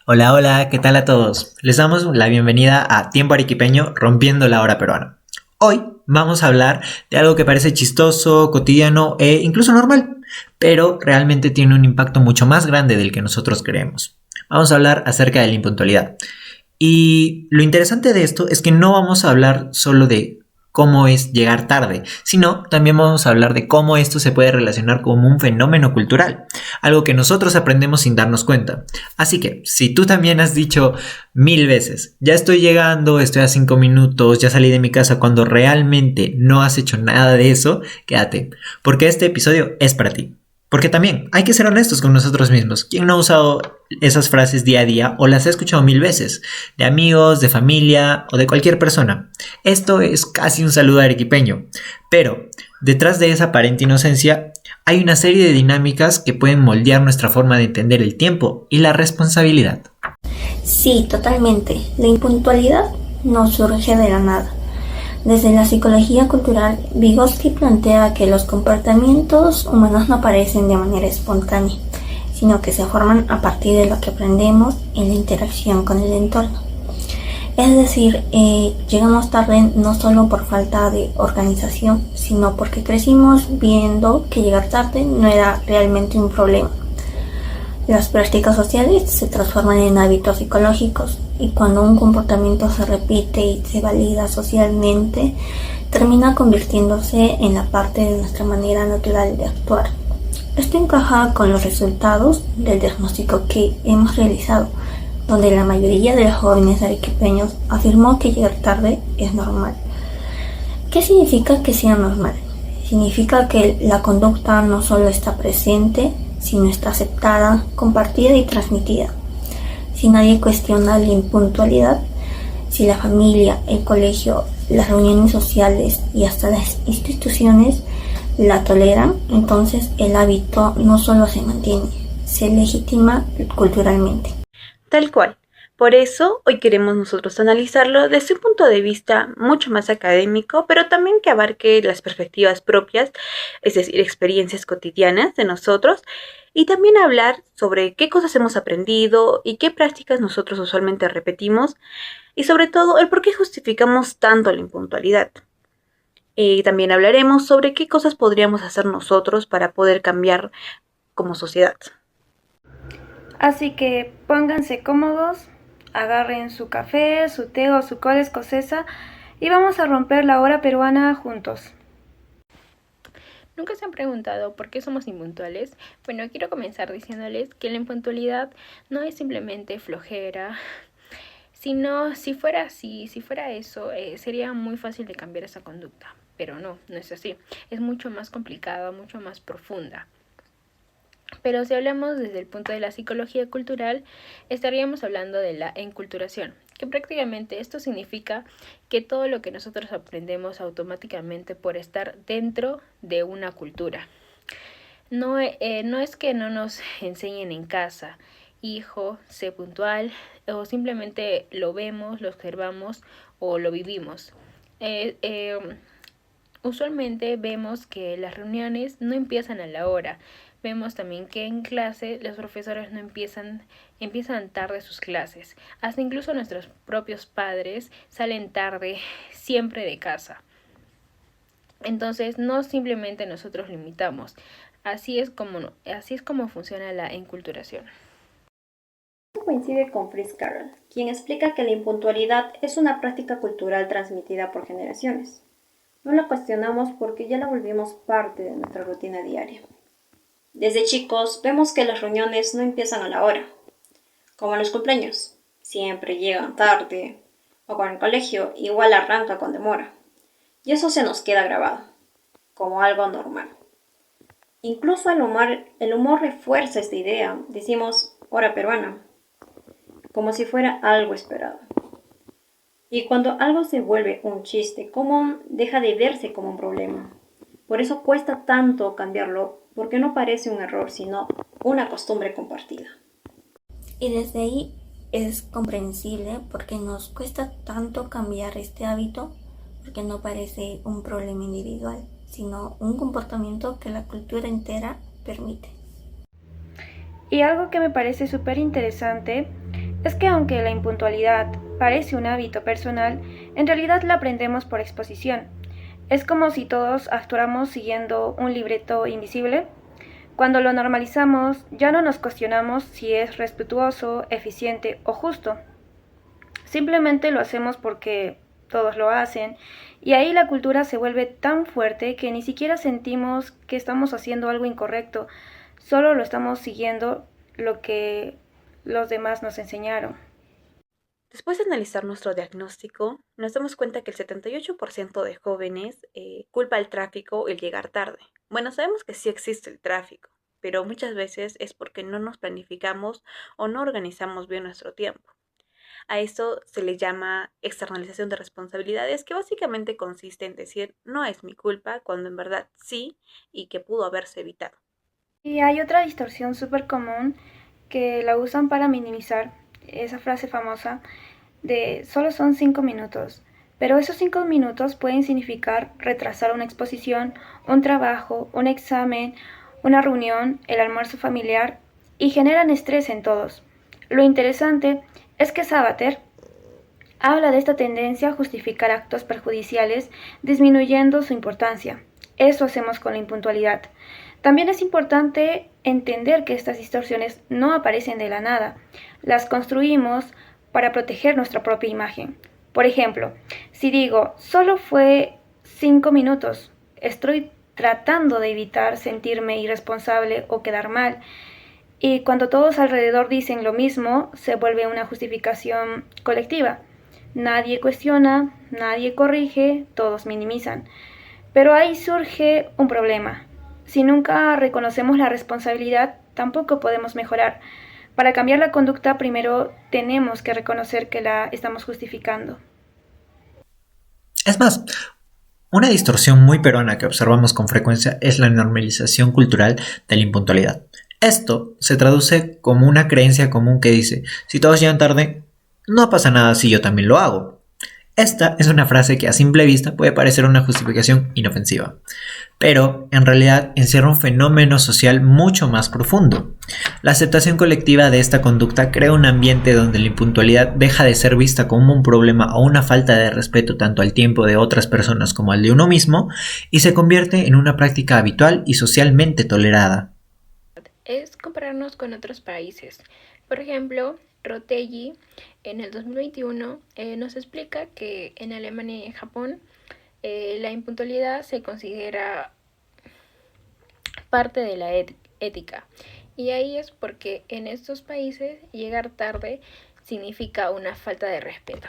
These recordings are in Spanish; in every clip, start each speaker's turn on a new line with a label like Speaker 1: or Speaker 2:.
Speaker 1: Hola, hola, ¿qué tal a todos? Les damos la bienvenida a Tiempo Arequipeño Rompiendo la Hora Peruana. Hoy vamos a hablar de algo que parece chistoso, cotidiano e incluso normal, pero realmente tiene un impacto mucho más grande del que nosotros creemos. Vamos a hablar acerca de la impuntualidad. Y lo interesante de esto es que no vamos a hablar solo de cómo es llegar tarde, sino también vamos a hablar de cómo esto se puede relacionar como un fenómeno cultural, algo que nosotros aprendemos sin darnos cuenta. Así que, si tú también has dicho 1000 veces, ya estoy llegando, estoy a 5 minutos, ya salí de mi casa, cuando realmente no has hecho nada de eso, quédate, porque este episodio es para ti. Porque también hay que ser honestos con nosotros mismos. ¿Quién no ha usado esas frases día a día o las ha escuchado 1000 veces? De amigos, de familia o de cualquier persona. Esto es casi un saludo arequipeño. Pero detrás de esa aparente inocencia hay una serie de dinámicas que pueden moldear nuestra forma de entender el tiempo y la responsabilidad.
Speaker 2: Sí, totalmente. La impuntualidad no surge de la nada. Desde la psicología cultural, Vygotsky plantea que los comportamientos humanos no aparecen de manera espontánea, sino que se forman a partir de lo que aprendemos en la interacción con el entorno. Es decir, llegamos tarde no solo por falta de organización, sino porque crecimos viendo que llegar tarde no era realmente un problema. Las prácticas sociales se transforman en hábitos psicológicos y cuando un comportamiento se repite y se valida socialmente, termina convirtiéndose en la parte de nuestra manera natural de actuar. Esto encaja con los resultados del diagnóstico que hemos realizado, donde la mayoría de los jóvenes arequipeños afirmó que llegar tarde es normal. ¿Qué significa que sea normal? Significa que la conducta no solo está presente, sino está aceptada, compartida y transmitida. Si nadie cuestiona la impuntualidad, si la familia, el colegio, las reuniones sociales y hasta las instituciones la toleran, entonces el hábito no solo se mantiene, se legitima culturalmente.
Speaker 3: Tal cual. Por eso, hoy queremos nosotros analizarlo desde un punto de vista mucho más académico, pero también que abarque las perspectivas propias, es decir, experiencias cotidianas de nosotros, y también hablar sobre qué cosas hemos aprendido y qué prácticas nosotros usualmente repetimos, y sobre todo el por qué justificamos tanto la impuntualidad. También hablaremos sobre qué cosas podríamos hacer nosotros para poder cambiar como sociedad.
Speaker 4: Así que pónganse cómodos, agarren su café, su té o su cola escocesa y vamos a romper la hora peruana juntos.
Speaker 5: ¿Nunca se han preguntado por qué somos impuntuales? Bueno, quiero comenzar diciéndoles que la impuntualidad no es simplemente flojera, sino si fuera así, si fuera eso, sería muy fácil de cambiar esa conducta. Pero no, no es así. Es mucho más complicada, mucho más profunda. Pero si hablamos desde el punto de la psicología cultural, estaríamos hablando de la enculturación, que prácticamente esto significa que todo lo que nosotros aprendemos automáticamente por estar dentro de una cultura. No es que no nos enseñen en casa, hijo, sé puntual, o simplemente lo vemos, lo observamos o lo vivimos. Eh, eh, Usualmente vemos que las reuniones no empiezan a la hora. Vemos también que en clase los profesores no empiezan tarde sus clases. Hasta incluso nuestros propios padres salen tarde siempre de casa. Entonces no simplemente nosotros limitamos. Así es como funciona la enculturación.
Speaker 6: Coincide con Fritz Carrel, quien explica que la impuntualidad es una práctica cultural transmitida por generaciones. No la cuestionamos porque ya la volvimos parte de nuestra rutina diaria. Desde chicos vemos que las reuniones no empiezan a la hora, como en los cumpleaños, siempre llegan tarde, o con el colegio igual arranca con demora. Y eso se nos queda grabado, como algo normal. Incluso el humor refuerza esta idea, decimos hora peruana, como si fuera algo esperado. Y cuando algo se vuelve un chiste común, deja de verse como un problema. Por eso cuesta tanto cambiarlo, porque no parece un error, sino una costumbre compartida.
Speaker 2: Y desde ahí es comprensible porque nos cuesta tanto cambiar este hábito, porque no parece un problema individual, sino un comportamiento que la cultura entera permite.
Speaker 4: Y algo que me parece súper interesante es que aunque la impuntualidad parece un hábito personal, en realidad la aprendemos por exposición. Es como si todos actuáramos siguiendo un libreto invisible. Cuando lo normalizamos, ya no nos cuestionamos si es respetuoso, eficiente o justo. Simplemente lo hacemos porque todos lo hacen, y ahí la cultura se vuelve tan fuerte que ni siquiera sentimos que estamos haciendo algo incorrecto, solo lo estamos siguiendo lo que los demás nos enseñaron.
Speaker 3: Después de analizar nuestro diagnóstico, nos damos cuenta que el 78% de jóvenes culpa el tráfico el llegar tarde. Bueno, sabemos que sí existe el tráfico, pero muchas veces es porque no nos planificamos o no organizamos bien nuestro tiempo. A esto se le llama externalización de responsabilidades, que básicamente consiste en decir no es mi culpa cuando en verdad sí y que pudo haberse evitado.
Speaker 4: Y hay otra distorsión súper común que la usan para minimizar esa frase famosa de solo son 5 minutos. Pero esos 5 minutos pueden significar retrasar una exposición, un trabajo, un examen, una reunión, el almuerzo familiar y generan estrés en todos. Lo interesante es que Sabater habla de esta tendencia a justificar actos perjudiciales disminuyendo su importancia. Eso hacemos con la impuntualidad. También es importante entender que estas distorsiones no aparecen de la nada. Las construimos para proteger nuestra propia imagen. Por ejemplo, si digo, solo fue 5 minutos, estoy tratando de evitar sentirme irresponsable o quedar mal. Y cuando todos alrededor dicen lo mismo, se vuelve una justificación colectiva. Nadie cuestiona, nadie corrige, todos minimizan. Pero ahí surge un problema. Si nunca reconocemos la responsabilidad, tampoco podemos mejorar. Para cambiar la conducta, primero tenemos que reconocer que la estamos justificando.
Speaker 1: Es más, una distorsión muy peruana que observamos con frecuencia es la normalización cultural de la impuntualidad. Esto se traduce como una creencia común que dice, si todos llegan tarde, no pasa nada si yo también lo hago. Esta es una frase que a simple vista puede parecer una justificación inofensiva, pero en realidad encierra un fenómeno social mucho más profundo. La aceptación colectiva de esta conducta crea un ambiente donde la impuntualidad deja de ser vista como un problema o una falta de respeto tanto al tiempo de otras personas como al de uno mismo y se convierte en una práctica habitual y socialmente tolerada.
Speaker 5: Es compararnos con otros países. Por ejemplo, Rotelli en el 2021 nos explica que en Alemania y en Japón la impuntualidad se considera parte de la ética. Y ahí es porque en estos países llegar tarde significa una falta de respeto.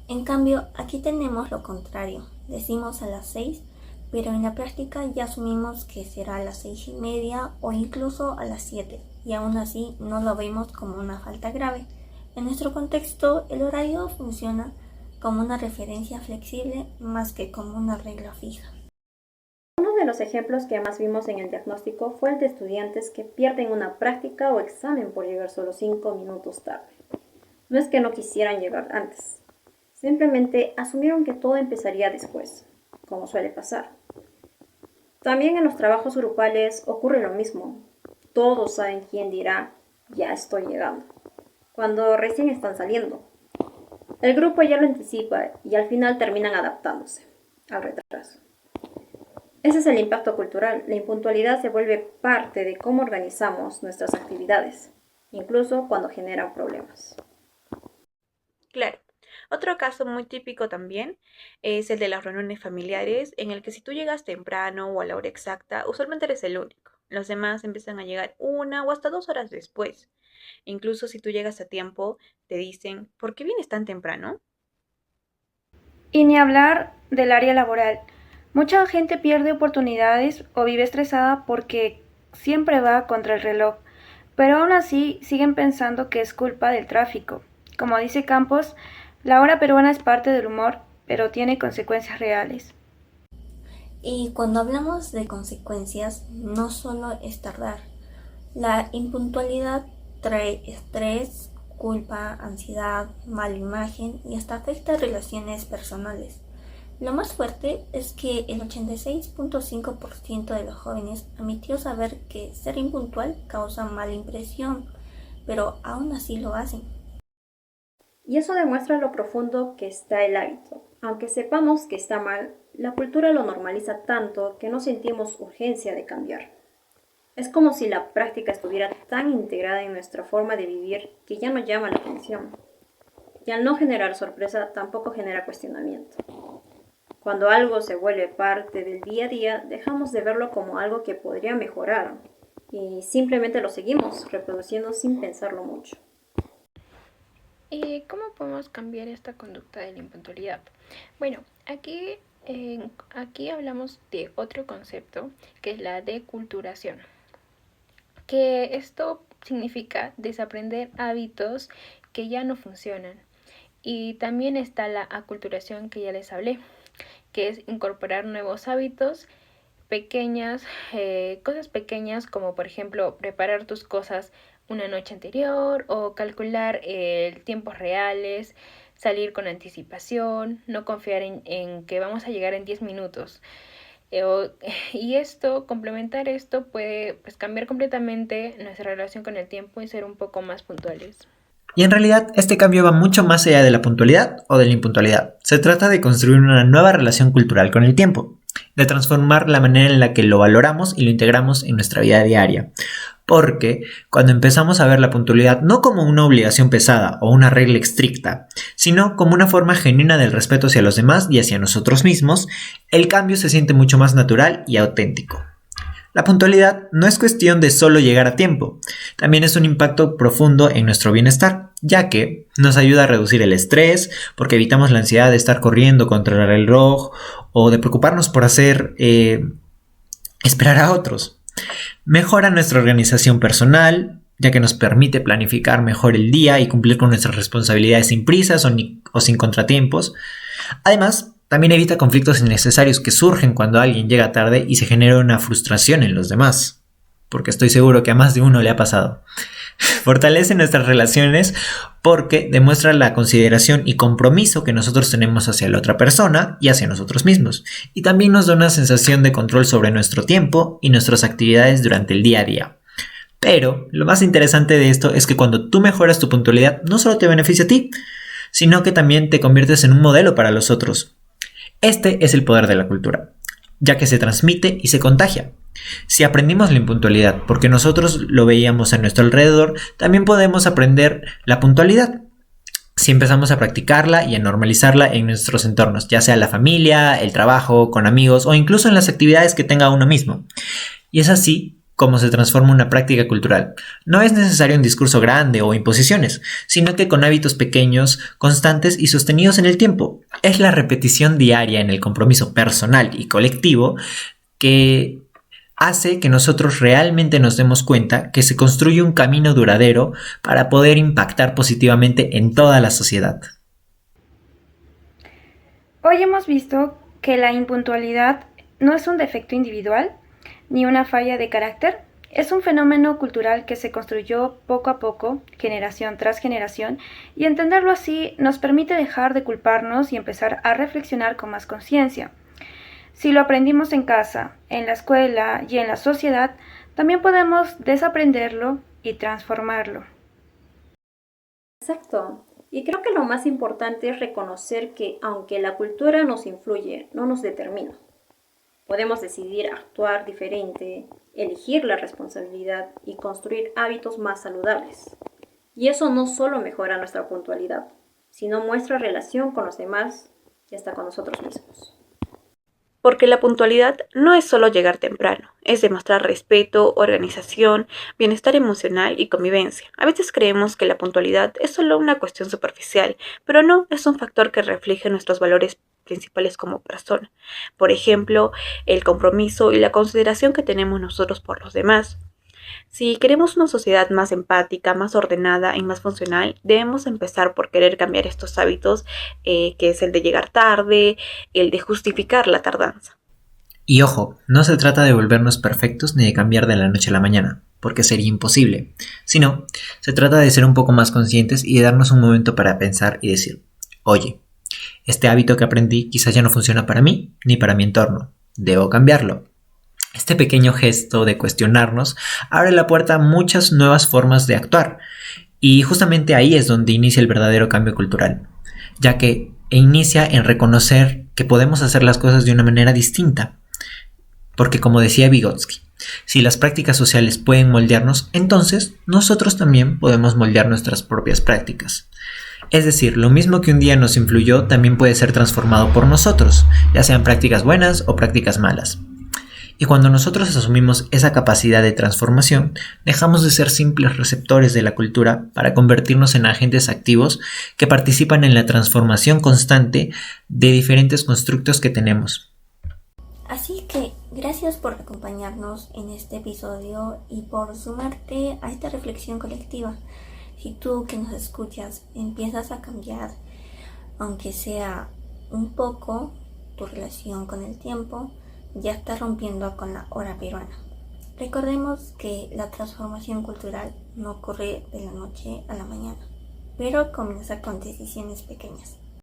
Speaker 2: En cambio, aquí tenemos lo contrario. Decimos a las 6, pero en la práctica ya asumimos que será a las 6:30 o incluso a las 7, y aún así no lo vemos como una falta grave. En nuestro contexto, el horario funciona como una referencia flexible más que como una regla fija.
Speaker 6: Uno de los ejemplos que más vimos en el diagnóstico fue el de estudiantes que pierden una práctica o examen por llegar solo 5 minutos tarde. No es que no quisieran llegar antes, simplemente asumieron que todo empezaría después, como suele pasar. También en los trabajos grupales ocurre lo mismo. Todos saben quién dirá, ya estoy llegando, cuando recién están saliendo. El grupo ya lo anticipa y al final terminan adaptándose al retraso. Ese es el impacto cultural. La impuntualidad se vuelve parte de cómo organizamos nuestras actividades, incluso cuando generan problemas.
Speaker 3: Claro. Otro caso muy típico también es el de las reuniones familiares, en el que si tú llegas temprano o a la hora exacta, usualmente eres el único. Los demás empiezan a llegar 1 o hasta 2 horas después. Incluso si tú llegas a tiempo, te dicen, ¿por qué vienes tan temprano?
Speaker 4: Y ni hablar del área laboral. Mucha gente pierde oportunidades o vive estresada porque siempre va contra el reloj, pero aún así siguen pensando que es culpa del tráfico. Como dice Campos, la hora peruana es parte del humor, pero tiene consecuencias reales.
Speaker 2: Y cuando hablamos de consecuencias, no solo es tardar. La impuntualidad trae estrés, culpa, ansiedad, mala imagen y hasta afecta relaciones personales. Lo más fuerte es que el 86.5% de los jóvenes admitió saber que ser impuntual causa mala impresión, pero aún así lo hacen.
Speaker 6: Y eso demuestra lo profundo que está el hábito. Aunque sepamos que está mal, la cultura lo normaliza tanto que no sentimos urgencia de cambiar. Es como si la práctica estuviera tan integrada en nuestra forma de vivir que ya no llama la atención. Y al no generar sorpresa, tampoco genera cuestionamiento. Cuando algo se vuelve parte del día a día, dejamos de verlo como algo que podría mejorar y simplemente lo seguimos reproduciendo sin pensarlo mucho.
Speaker 5: ¿Y cómo podemos cambiar esta conducta de la impuntualidad? Bueno, aquí hablamos de otro concepto que es la deculturación, que esto significa desaprender hábitos que ya no funcionan. Y también está la aculturación que ya les hablé, que es incorporar nuevos hábitos pequeñas, cosas pequeñas como por ejemplo preparar tus cosas una noche anterior o calcular tiempos reales, salir con anticipación, no confiar en que vamos a llegar en 10 minutos. Y complementar esto puede cambiar completamente nuestra relación con el tiempo y ser un poco más puntuales.
Speaker 1: Y en realidad este cambio va mucho más allá de la puntualidad o de la impuntualidad. Se trata de construir una nueva relación cultural con el tiempo, de transformar la manera en la que lo valoramos y lo integramos en nuestra vida diaria. Porque cuando empezamos a ver la puntualidad no como una obligación pesada o una regla estricta, sino como una forma genuina del respeto hacia los demás y hacia nosotros mismos, el cambio se siente mucho más natural y auténtico. La puntualidad no es cuestión de solo llegar a tiempo, también es un impacto profundo en nuestro bienestar, ya que nos ayuda a reducir el estrés, porque evitamos la ansiedad de estar corriendo contra el reloj o de preocuparnos por esperar a otros. Mejora nuestra organización personal, ya que nos permite planificar mejor el día y cumplir con nuestras responsabilidades sin prisas o sin contratiempos. Además, también evita conflictos innecesarios que surgen cuando alguien llega tarde y se genera una frustración en los demás, porque estoy seguro que a más de uno le ha pasado. Fortalece nuestras relaciones porque demuestra la consideración y compromiso que nosotros tenemos hacia la otra persona y hacia nosotros mismos. Y también nos da una sensación de control sobre nuestro tiempo y nuestras actividades durante el día a día. Pero lo más interesante de esto es que cuando tú mejoras tu puntualidad, no solo te beneficia a ti, sino que también te conviertes en un modelo para los otros. Este es el poder de la cultura, ya que se transmite y se contagia. Si aprendimos la impuntualidad porque nosotros lo veíamos a nuestro alrededor, también podemos aprender la puntualidad. Si empezamos a practicarla y a normalizarla en nuestros entornos, ya sea la familia, el trabajo, con amigos o incluso en las actividades que tenga uno mismo. Y es así como se transforma una práctica cultural. No es necesario un discurso grande o imposiciones, sino que con hábitos pequeños, constantes y sostenidos en el tiempo. Es la repetición diaria en el compromiso personal y colectivo que hace que nosotros realmente nos demos cuenta que se construye un camino duradero para poder impactar positivamente en toda la sociedad.
Speaker 4: Hoy hemos visto que la impuntualidad no es un defecto individual ni una falla de carácter, es un fenómeno cultural que se construyó poco a poco, generación tras generación, y entenderlo así nos permite dejar de culparnos y empezar a reflexionar con más conciencia. Si lo aprendimos en casa, en la escuela y en la sociedad, también podemos desaprenderlo y transformarlo.
Speaker 6: Exacto. Y creo que lo más importante es reconocer que aunque la cultura nos influye, no nos determina. Podemos decidir actuar diferente, elegir la responsabilidad y construir hábitos más saludables. Y eso no solo mejora nuestra puntualidad, sino nuestra relación con los demás y hasta con nosotros mismos.
Speaker 3: Porque la puntualidad no es solo llegar temprano, es demostrar respeto, organización, bienestar emocional y convivencia. A veces creemos que la puntualidad es solo una cuestión superficial, pero no, es un factor que refleja nuestros valores principales como persona. Por ejemplo, el compromiso y la consideración que tenemos nosotros por los demás. Si queremos una sociedad más empática, más ordenada y más funcional, debemos empezar por querer cambiar estos hábitos, que es el de llegar tarde, el de justificar la tardanza.
Speaker 1: Y ojo, no se trata de volvernos perfectos ni de cambiar de la noche a la mañana, porque sería imposible, sino se trata de ser un poco más conscientes y de darnos un momento para pensar y decir, oye, este hábito que aprendí quizás ya no funciona para mí ni para mi entorno, debo cambiarlo. Este pequeño gesto de cuestionarnos abre la puerta a muchas nuevas formas de actuar Y justamente ahí es donde inicia el verdadero cambio cultural, ya que inicia en reconocer que podemos hacer las cosas de una manera distinta. Porque como decía Vygotsky, si las prácticas sociales pueden moldearnos, entonces nosotros también podemos moldear nuestras propias prácticas. Es decir, lo mismo que un día nos influyó también puede ser transformado por nosotros, ya sean prácticas buenas o prácticas malas. Y cuando nosotros asumimos esa capacidad de transformación, dejamos de ser simples receptores de la cultura para convertirnos en agentes activos que participan en la transformación constante de diferentes constructos que tenemos.
Speaker 2: Así que gracias por acompañarnos en este episodio y por sumarte a esta reflexión colectiva. Si tú que nos escuchas empiezas a cambiar, aunque sea un poco, tu relación con el tiempo, ya está rompiendo con la hora peruana. Recordemos que la transformación cultural no ocurre de la noche a la mañana, pero comienza con decisiones pequeñas.